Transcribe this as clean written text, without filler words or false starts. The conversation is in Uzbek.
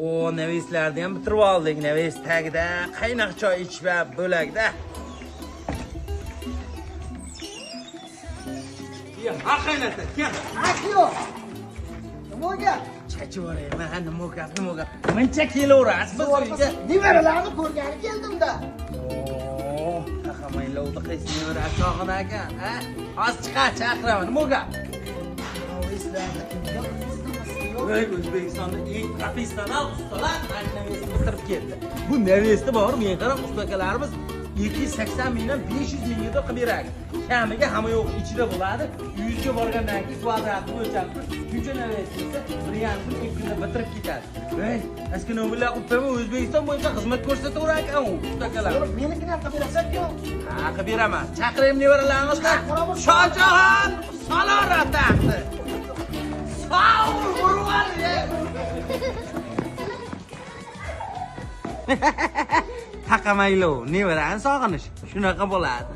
O nevislarni ham bitirib oldik. Nevis tagida qaynoq choy ichib bo'lakda. Ha qaynata, kel. Akio. Nimaga? Chachi borayman, nima gap? Muncha kelaverasiz biz uyga. Nevaralarni ko'rgani keldim-da. Taqamaylovdi qaysi nevara chog'in ekan, ha? Hozir chiqar chaqiraman, nima gap? Voy, O'zbekistonda eng professional ustalar nevesini bitirib ketdi. Bu nevesni bor, men qarab ustakalarimiz 280 mingdan 500 mingga qilib beradi. Kamiga hamma yo'q ichida bo'ladi. Uyingizga borgandan keyin kvadratni o'lchab turib, shuncha nevesini bir kunda bitirib ketadi. Voy, askina bular qilib O'zbekiston bo'yicha xizmat ko'rsataverar ekan u ustakalar. Menikini ham qilib berasan-ku. Ha, qilib beraman. Chaqiraymi nevaralaringizga? Shohjahon Salora taxti. Saul urval. Taqamaylo, nevarani sog'inish shunaqa bo'ladi.